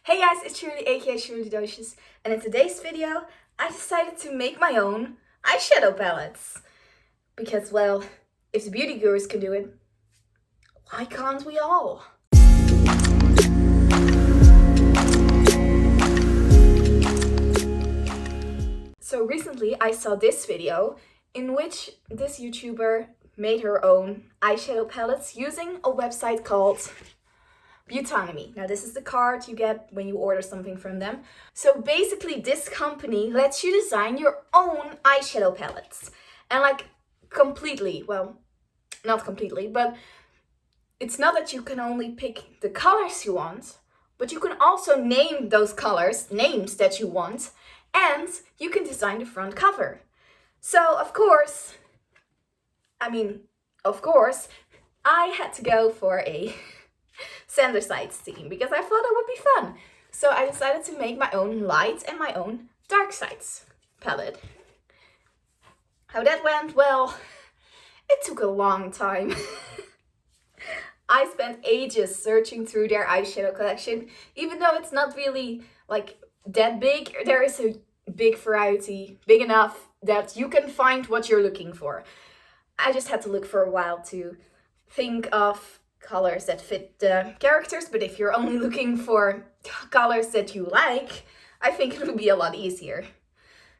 Hey guys, it's Shirley aka Shirley Doosjes, and in today's video I decided to make my own eyeshadow palettes. Because, well, if the beauty gurus can do it, why can't we all? So recently I saw this video in which this YouTuber made her own eyeshadow palettes using a website called Beautonomy. Now this is the card you get when you order something from them. So basically this company lets you design your own eyeshadow palettes. And completely, well, not completely, but it's not that you can only pick the colors you want, but you can also name those colors, names that you want, and you can design the front cover. So of course, I had to go for a Sanders Sides theme because I thought it would be fun. So I decided to make my own light and my own dark sides palette. How that went? Well, it took a long time. I spent ages searching through their eyeshadow collection. Even though it's not really that big, there is a big variety, big enough that you can find what you're looking for. I just had to look for a while to think of colors that fit the characters, but if you're only looking for colors that you like, I think it would be a lot easier.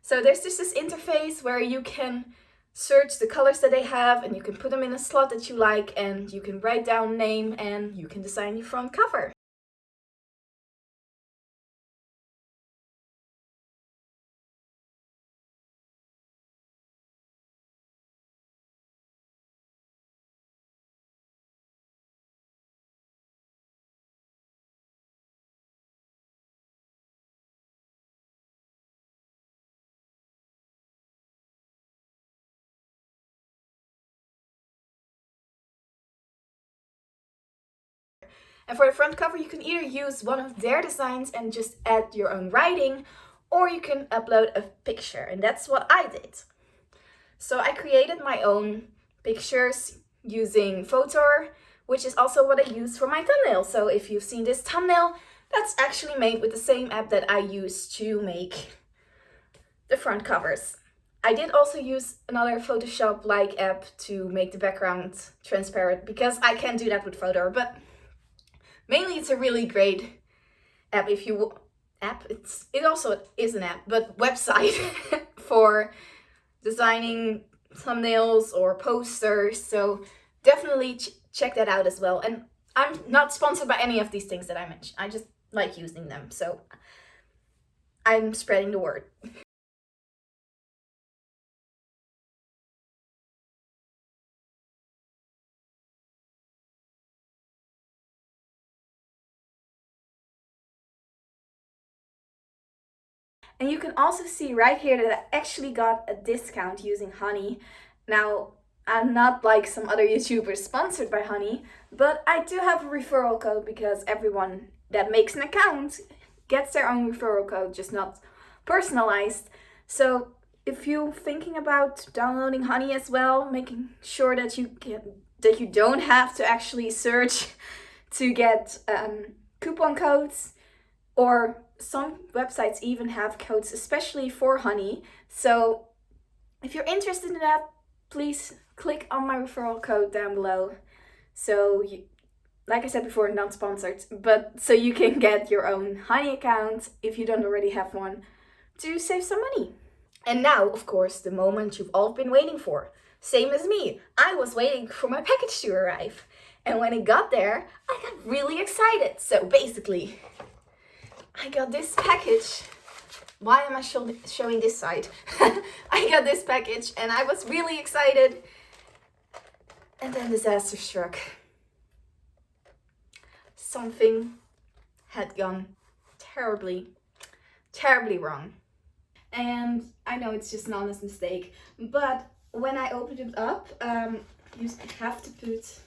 So there's just this interface where you can search the colors that they have and you can put them in a slot that you like and you can write down name and you can design your front cover. And for the front cover, you can either use one of their designs and just add your own writing, or you can upload a picture, and that's what I did. So I created my own pictures using Photor, which is also what I use for my thumbnail. So if you've seen this thumbnail, that's actually made with the same app that I use to make the front covers. I did also use another Photoshop-like app to make the background transparent because I can't do that with Photor, but mainly it's a really great app it also is an app, but website for designing thumbnails or posters. So definitely check that out as well. And I'm not sponsored by any of these things that I mentioned. I just like using them. So I'm spreading the word. And you can also see right here that I actually got a discount using Honey. Now, I'm not like some other YouTubers sponsored by Honey, but I do have a referral code because everyone that makes an account gets their own referral code, just not personalized. So if you're thinking about downloading Honey as well, making sure that you don't have to actually search to get coupon codes, or some websites even have codes especially for Honey. So if you're interested in that, please click on my referral code down below. So like I said before, not sponsored, but so you can get your own Honey account if you don't already have one to save some money. And now, of course, the moment you've all been waiting for. Same as me, I was waiting for my package to arrive. And when it got there, I got really excited. So basically, I got this package. Why am I showing this side? I got this package and I was really excited. And then disaster struck. Something had gone terribly, terribly wrong. And I know it's just an honest mistake, but when I opened it up, you have to put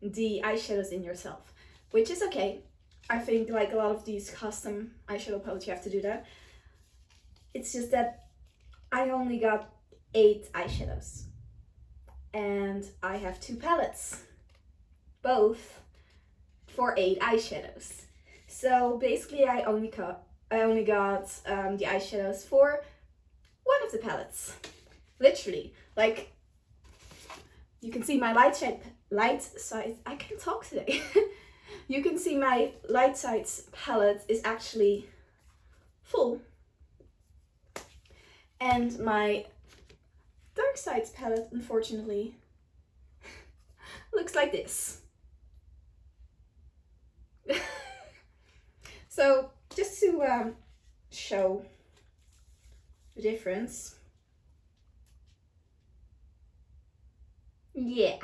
the eyeshadows in yourself, which is okay. I think like a lot of these custom eyeshadow palettes, you have to do that. It's just that I only got 8 eyeshadows and I have 2 palettes, both for 8 eyeshadows. So basically I only got the eyeshadows for one of the palettes. Literally, like, you can see my light side, I can talk today. You can see my light sides palette is actually full. And my dark sides palette, unfortunately, looks like this. So just to show the difference. Yeah.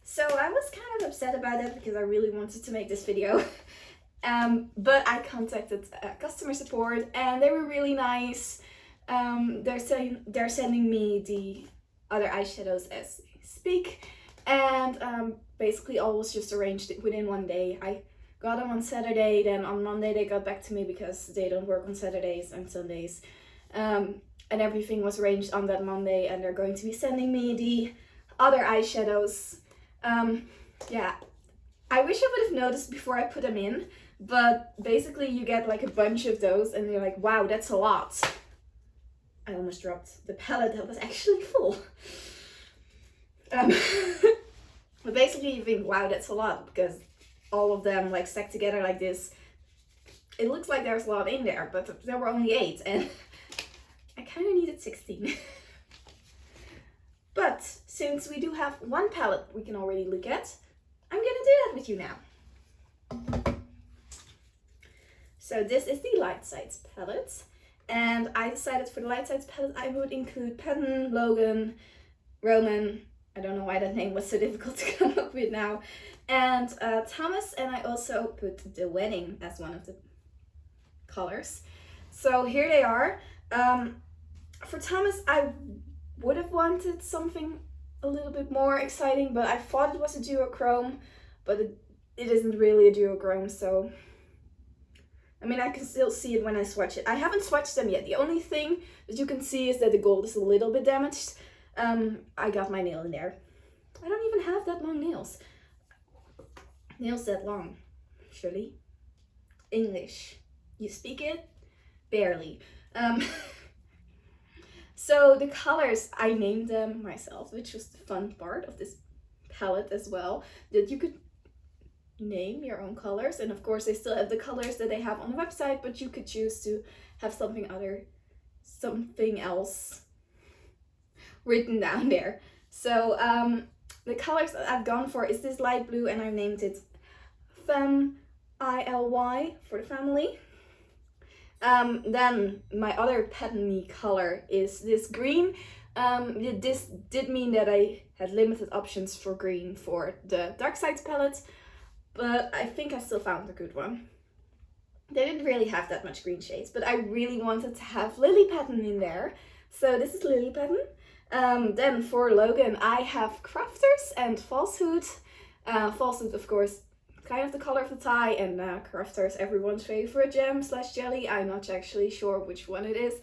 So I was kind of upset about it because I really wanted to make this video. But I contacted customer support and they were really nice. They're sending me the other eyeshadows as we speak, and basically all was just arranged within one day. I got them on Saturday, then on Monday they got back to me because they don't work on Saturdays and Sundays, and everything was arranged on that Monday, and they're going to be sending me the other eyeshadows. Yeah, I wish I would have noticed before I put them in, but basically you get like a bunch of those and you're like, wow, that's a lot. I almost dropped the palette that was actually full. But basically you think, wow, that's a lot, because all of them like stacked together like this. It looks like there's a lot in there, but there were only 8 and I kind of needed 16. But since we do have one palette we can already look at, I'm gonna do that with you now. So this is the Light Sides palette. And I decided for the Light Sides palette I would include Patton, Logan, Roman, I don't know why that name was so difficult to come up with now, and Thomas, and I also put the Wedding as one of the colors. So here they are. For Thomas I would have wanted something a little bit more exciting, but I thought it was a duochrome, but it isn't really a duochrome, so I mean, I can still see it when I swatch it. I haven't swatched them yet. The only thing that you can see is that the gold is a little bit damaged. I got my nail in there. I don't even have that long nails. Nails that long, Shirley. English. You speak it? Barely. So the colors, I named them myself, which was the fun part of this palette as well. That you could name your own colors, and of course they still have the colors that they have on the website, but you could choose to have something else written down there. So the colors that I've gone for is this light blue, and I named it Femme, ILY, for the family. Then my other pattern-y color is this green. This did mean that I had limited options for green for the Dark Sides palette, but I think I still found a good one. They didn't really have that much green shades, but I really wanted to have Lily Pattern in there. So this is Lily Pattern. Then for Logan, I have Crafters and Falsehood. Falsehood, of course, kind of the color of the tie, and Crafters, everyone's favorite gem slash jelly. I'm not actually sure which one it is.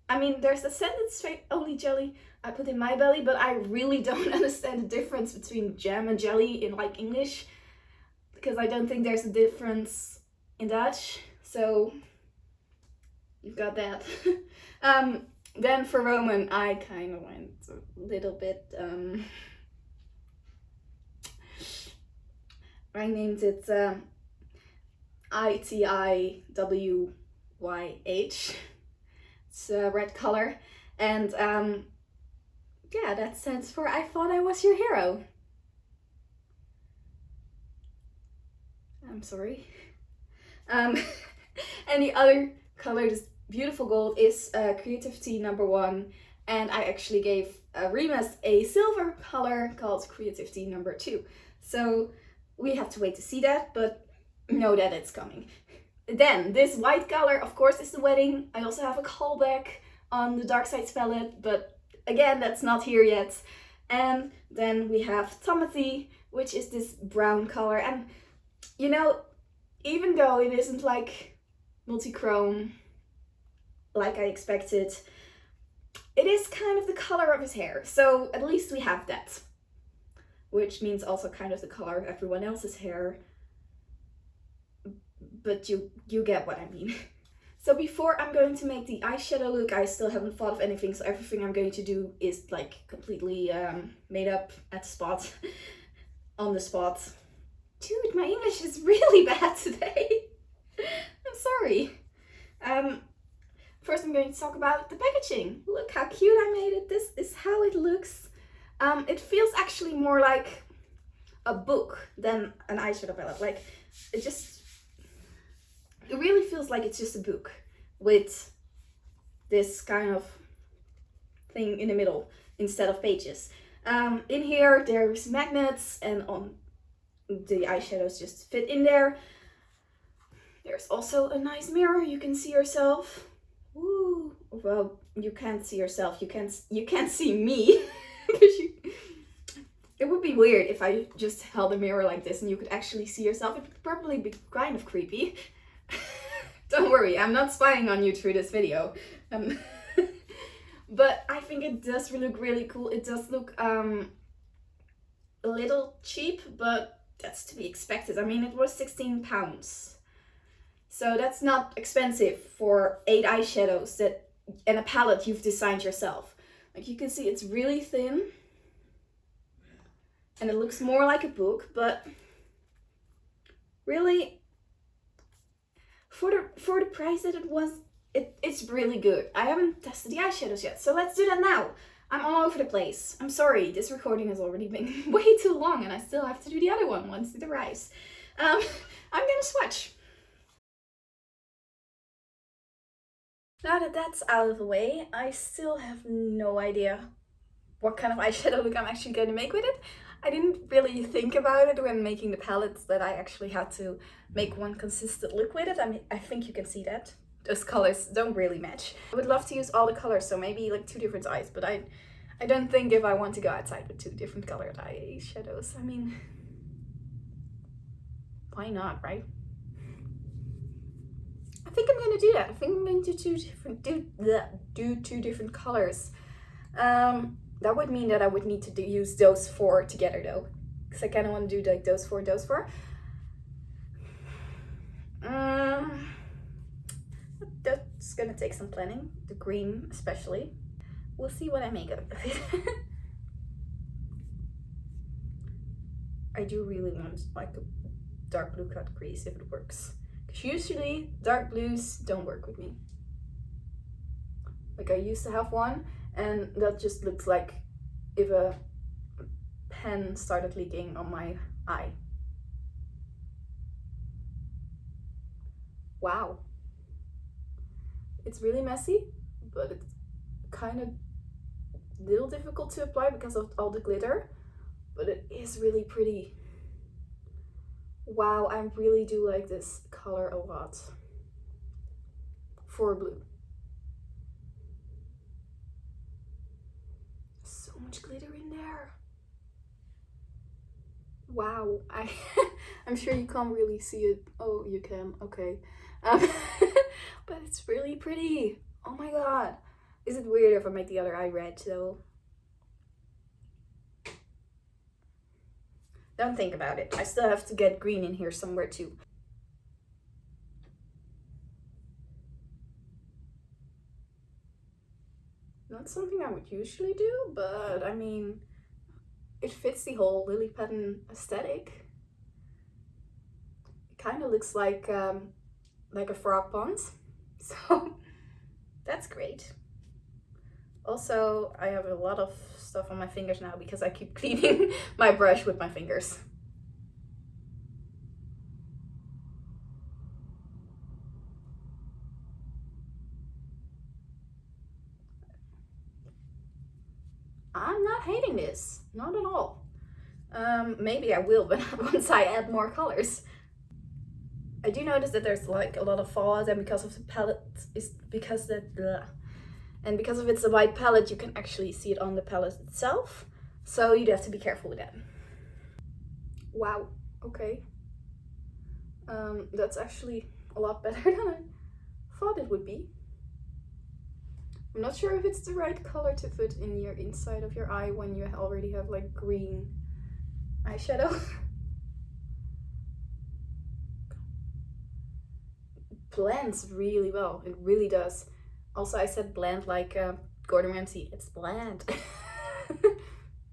I mean, there's the scented straight only jelly I put in my belly, but I really don't understand the difference between jam and jelly in like English, because I don't think there's a difference in Dutch. So you've got that. Then for Roman, I kind of went a little bit, I named it ITIWYH. It's a red color, and yeah, that stands for I Thought I Was Your Hero. I'm sorry. And the other color, this beautiful gold, is Creativity #1, and I actually gave Remus a silver color called Creativity #2. So we have to wait to see that, but know that it's coming. Then this white color, of course, is the Wedding. I also have a callback on the Dark Sides palette, but again, that's not here yet. And then we have Timothy, which is this brown color, and you know, even though it isn't like multi-chrome like I expected, it is kind of the color of his hair, so at least we have that, which means also kind of the color of everyone else's hair. but you get what I mean. So before I'm going to make the eyeshadow look, I still haven't thought of anything, so everything I'm going to do is like completely made up at the spot, on the spot. Dude, my English is really bad today. I'm sorry. First I'm going to talk about the packaging. Look how cute I made it. This is how it looks. It feels actually more like a book than an eyeshadow palette. Like, it really feels like it's just a book with this kind of thing in the middle instead of pages. In here there's magnets, and on the eyeshadows just fit in there. There's also a nice mirror. You can see yourself. Woo! Well, you can't see yourself. You can't see me. It would be weird if I just held a mirror like this and you could actually see yourself. It would probably be kind of creepy. Don't worry, I'm not spying on you through this video. But I think it does look really cool. It does look a little cheap, but that's to be expected. I mean, it was £16. So that's not expensive for 8 eyeshadows and a palette you've designed yourself. Like, you can see it's really thin. And it looks more like a book, but really, for the price that it was, it's really good. I haven't tested the eyeshadows yet, so let's do that now. I'm all over the place. I'm sorry, this recording has already been way too long, and I still have to do the other one once it arrives. I'm gonna swatch. Now that that's out of the way, I still have no idea what kind of eyeshadow look I'm actually going to make with it. I didn't really think about it when making the palettes, that I actually had to make one consistent look with it. I mean, I think you can see that. Those colors don't really match. I would love to use all the colors, so maybe like 2 different eyes, but I don't think if I want to go outside with 2 different colored eyeshadows. I mean, why not, right? I think I'm gonna do that. I think I'm going to do 2 different colors. That would mean that I would need to use those 4 together though, because I kind of want to do like those 4. That's gonna take some planning. The green especially. We'll see what I make of it. I do really want like a dark blue cut crease if it works. Because usually dark blues don't work with me. Like, I used to have one, and that just looks like if a pen started leaking on my eye. Wow. It's really messy, but it's kind of a little difficult to apply because of all the glitter, but it is really pretty. Wow, I really do like this color a lot for blue. So much glitter in there. Wow, I'm sure you can't really see it. Oh, you can, okay. But it's really pretty. Oh my god. Is it weird if I make the other eye red though? Don't think about it. I still have to get green in here somewhere too. Not something I would usually do, but I mean, it fits the whole lily pattern aesthetic. It kind of looks like a frog pond, so that's great. Also, I have a lot of stuff on my fingers now because I keep cleaning my brush with my fingers. I'm not hating this, not at all. Maybe I will, but once I add more colors. I do notice that there's like a lot of fallout, and because of the palette because of it's a white palette, you can actually see it on the palette itself. So you'd have to be careful with that. Wow, okay. That's actually a lot better than I thought it would be. I'm not sure if it's the right color to put in your inside of your eye when you already have like green eyeshadow. blends really well. It really does. Also, I said bland like Gordon Ramsay. It's bland.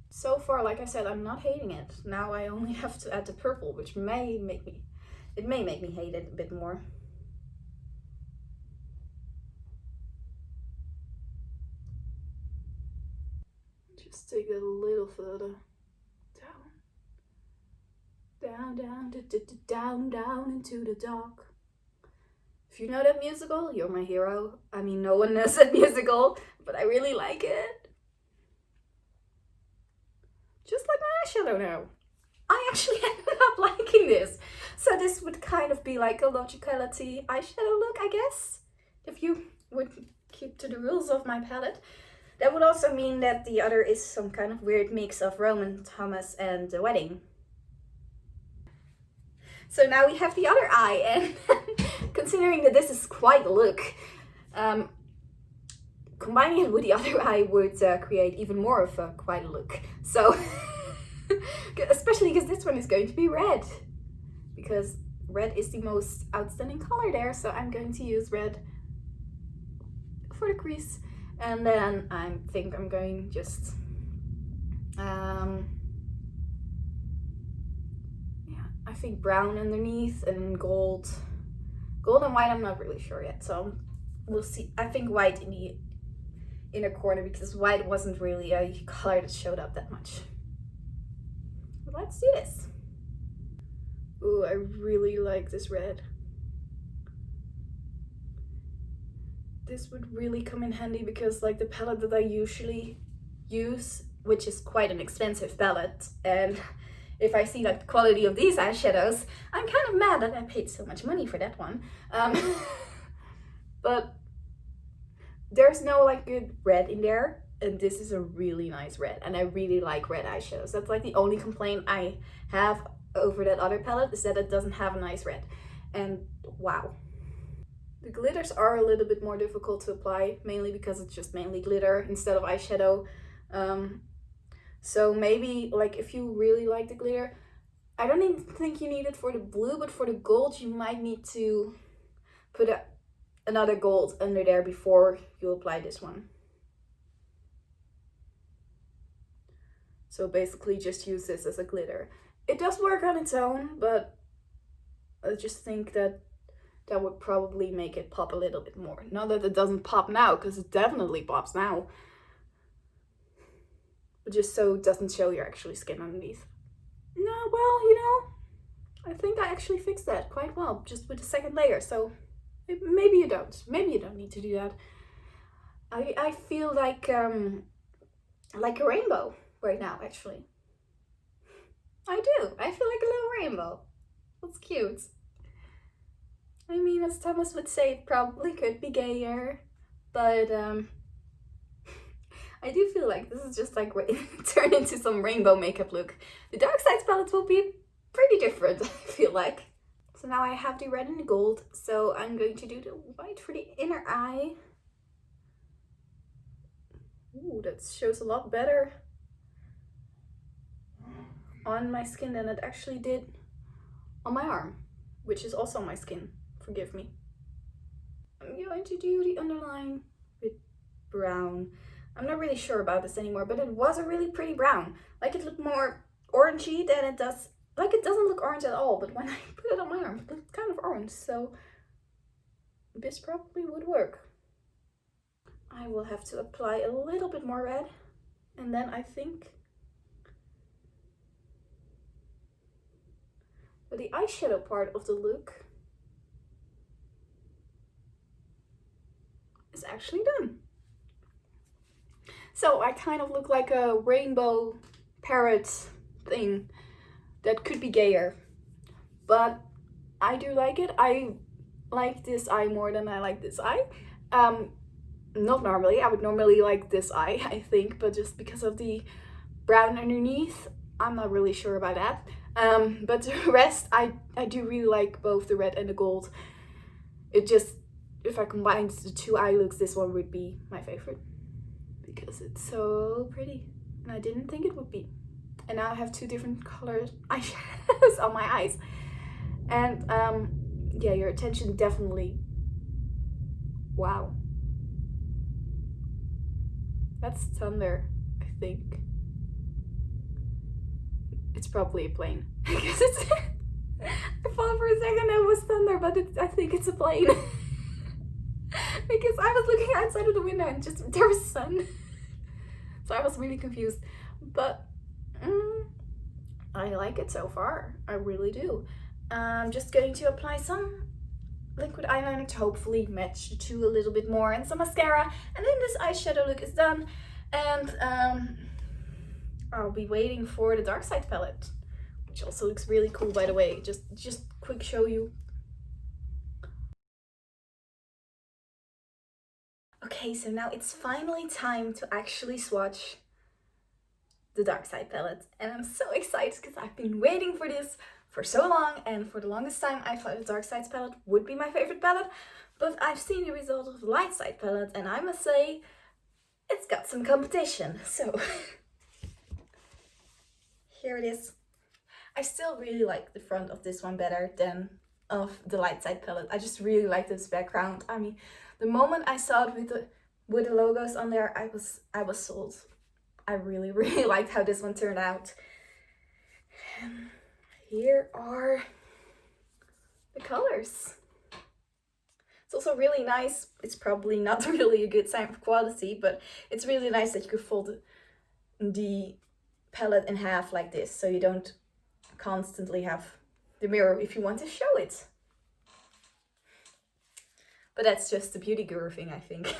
So far, like I said, I'm not hating it. Now I only have to add the purple, which may make me hate it a bit more. Just take it a little further down. Down into the dark. If you know that musical, you're my hero. I mean, no one knows that musical, but I really like it. Just like my eyeshadow now. I actually ended up liking this. So this would kind of be like a logicality eyeshadow look, I guess. If you would keep to the rules of my palette. That would also mean that the other is some kind of weird mix of Roman Thomas and The Wedding. So now we have the other eye, and considering that this is quite a look, combining it with the other eye would create even more of a quite a look. So, especially because this one is going to be red, because red is the most outstanding color there. So I'm going to use red for the crease, and then I think I'm going just I think brown underneath and gold and white. I'm not really sure yet, so we'll see. I think white in the inner corner, because white wasn't really a color that showed up that much. But let's do this. Ooh, I really like this red. This would really come in handy because like the palette that I usually use, which is quite an expensive palette, and if I see like the quality of these eyeshadows, I'm kind of mad that I paid so much money for that one. But there's no like good red in there, and this is a really nice red, and I really like red eyeshadows. That's like the only complaint I have over that other palette, is that it doesn't have a nice red. And wow. The glitters are a little bit more difficult to apply, mainly because it's just mainly glitter instead of eyeshadow. So maybe like if you really like the glitter, I don't even think you need it for the blue, but for the gold you might need to put another gold under there before you apply this one. So basically just use this as a glitter. It does work on its own, but I just think that would probably make it pop a little bit more. Not that it doesn't pop now, because it definitely pops now. But just so it doesn't show your actual skin underneath. No, well, you know, I think I actually fixed that quite well, just with the second layer. So maybe you don't. Maybe you don't need to do that. I feel like a rainbow right now, actually. I do. I feel like a little rainbow. That's cute. I mean, as Thomas would say, it probably could be gayer, but I do feel like this is just like turn into some rainbow makeup look. The Dark Sides palette will be pretty different, I feel like. So now I have the red and the gold, so I'm going to do the white for the inner eye. Ooh, that shows a lot better on my skin than it actually did on my arm, which is also on my skin. Forgive me. I'm going to do the underline with brown. I'm not really sure about this anymore, but it was a really pretty brown. Like it looked more orangey than it does. Like it doesn't look orange at all, but when I put it on my arm, it looked kind of orange. So this probably would work. I will have to apply a little bit more red, and then I think for the eyeshadow part of the look is actually done. So I kind of look like a rainbow parrot thing that could be gayer, but I do like it. I like this eye more than I like this eye. Not normally. I would normally like this eye, I think, but just because of the brown underneath, I'm not really sure about that. But the rest, I do really like both the red and the gold. It just, if I combined the two eye looks, this one would be my favorite because it's so pretty, and I didn't think it would be. And now I have two different colored eyeshadows on my eyes, and yeah, your attention definitely Wow. That's thunder, I think. It's probably a plane. Because it's... I thought for a second it was thunder, but I think it's a plane. Because I was looking outside of the window and just there was sun. So I was really confused. But I like it so far. I really do. I'm just going to apply some liquid eyeliner to hopefully match the two a little bit more, and some mascara, and then this eyeshadow look is done. And I'll be waiting for the Dark Side palette, which also looks really cool, by the way. Just quick show you. Okay, so now it's finally time to actually swatch the Dark Side palette, and I'm so excited because I've been waiting for this for so long, and for the longest time I thought the Dark Side palette would be my favorite palette, but I've seen the result of the Light Side palette, and I must say it's got some competition. So here it is. I still really like the front of this one better than of the Light Side palette. I just really like this background. I mean, the moment I saw it with the logos on there, I was sold. I really liked how this one turned out. And here are the colors. It's also really nice. It's probably not really a good sign of quality, but it's really nice that you could fold the palette in half like this, so you don't constantly have the mirror if you want to show it. But that's just the beauty guru thing, I think.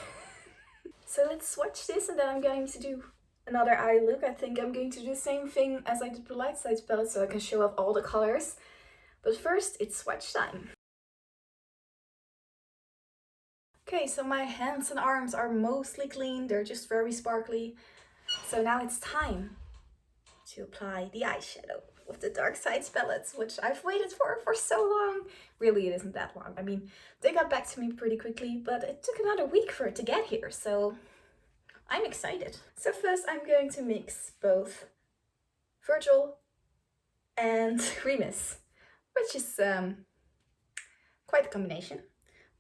So let's swatch this, and then I'm going to do another eye look. I think I'm going to do the same thing as I did the Light Side palette, so I can show off all the colors. But first, it's swatch time. Okay, so my hands and arms are mostly clean. They're just very sparkly. So now it's time to apply the eyeshadow of the Dark Side palette, which I've waited for so long. Really, it isn't that long. I mean, they got back to me pretty quickly, but it took another week for it to get here, so I'm excited. So first I'm going to mix both Virgil and Remus, which is quite a combination.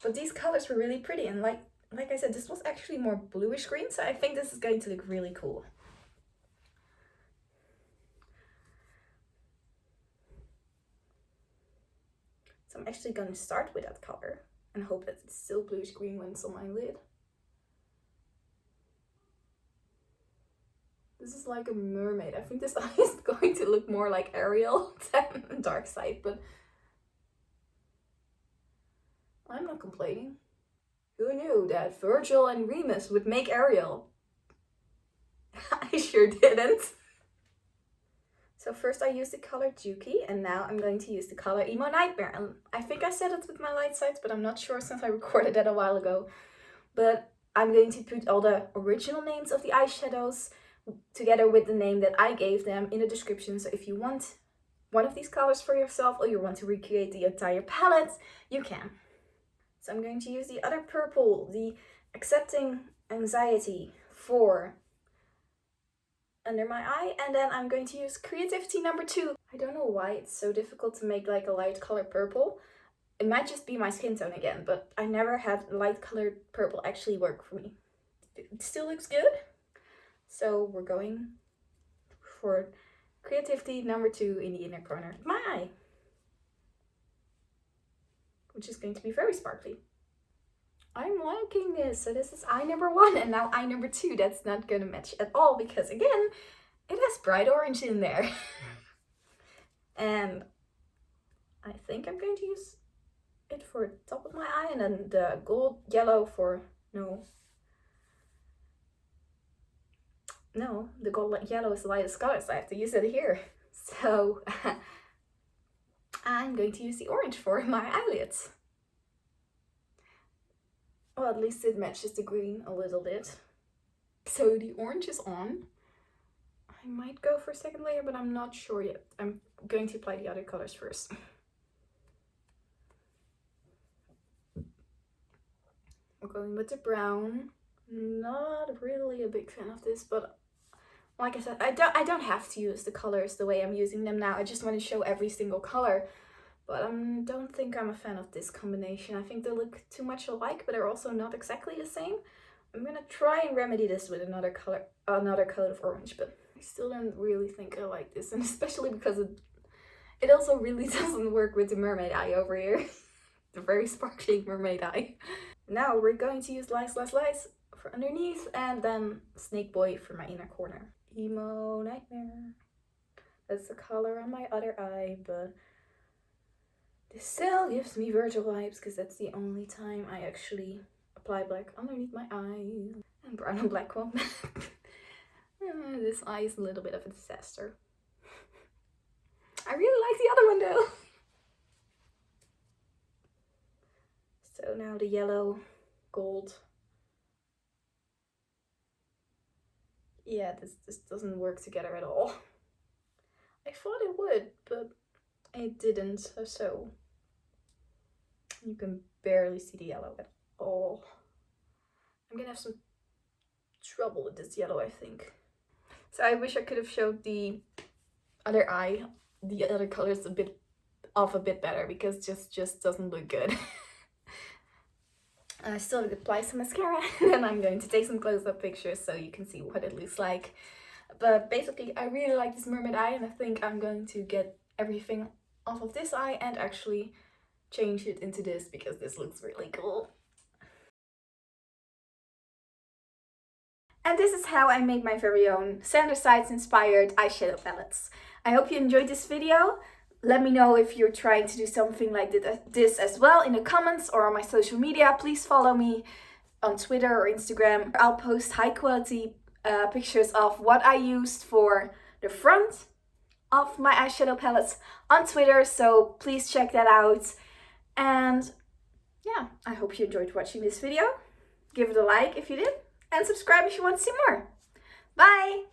But these colors were really pretty, and like I said, this was actually more bluish green, so I think this is going to look really cool. So I'm actually going to start with that color and hope that it's still bluish green when it's on my lid. This is like a mermaid. I think this eye is going to look more like Ariel than Dark Side, but I'm not complaining. Who knew that Virgil and Remus would make Ariel? I sure didn't. So first I used the color Juki, and now I'm going to use the color Emo Nightmare. And I think I said it with my Light Sides, but I'm not sure since I recorded that a while ago. But I'm going to put all the original names of the eyeshadows together with the name that I gave them in the description. So if you want one of these colors for yourself, or you want to recreate the entire palette, you can. So I'm going to use the other purple, the Accepting Anxiety, for under my eye, and then I'm going to use Creativity number 2. I don't know why it's so difficult to make like a light color purple. It might just be my skin tone again, but I never had light colored purple actually work for me. It still looks good. So we're going for Creativity number 2 in the inner corner of my eye, which is going to be very sparkly. I'm liking this. So this is eye number 1, and now eye number 2. That's not gonna match at all because again, it has bright orange in there. And I think I'm going to use it for the top of my eye, and then the gold yellow for, no, the gold yellow is the lightest color, so I have to use it here. So I'm going to use the orange for my eyelids. Well, at least it matches the green a little bit. So the orange is on. I might go for a second layer, but I'm not sure yet. I'm going to apply the other colors first. We're going with the brown. Not really a big fan of this, but like I said, I don't have to use the colors the way I'm using them now. I just want to show every single color. But I don't think I'm a fan of this combination. I think they look too much alike, but they're also not exactly the same. I'm gonna try and remedy this with another coat of orange, but I still don't really think I like this, and especially because it also really doesn't work with the mermaid eye over here. The very sparkling mermaid eye. Now we're going to use Lies for underneath, and then Snake Boy for my inner corner. Emo Nightmare. That's the color on my other eye, but this still gives me Virgil vibes because that's the only time I actually apply black underneath my eye. And brown and black one. This eye is a little bit of a disaster. I really like the other one though. So now the yellow, gold. Yeah, this doesn't work together at all. I thought it would, but it didn't, so you can barely see the yellow at all. I'm gonna have some trouble with this yellow, I think. So I wish I could have showed the other eye, the other colors a bit better, because just doesn't look good. I still have to apply some mascara, and then I'm going to take some close-up pictures so you can see what it looks like. But basically, I really like this mermaid eye, and I think I'm going to get everything off of this eye and actually change it into this, because this looks really cool. And this is how I made my very own Sandersides inspired eyeshadow palettes. I hope you enjoyed this video. Let me know if you're trying to do something like this as well in the comments or on my social media. Please follow me on Twitter or Instagram. I'll post high quality pictures of what I used for the front of my eyeshadow palettes on Twitter, so please check that out. And yeah, I hope you enjoyed watching this video. Give it a like if you did, and subscribe if you want to see more. Bye!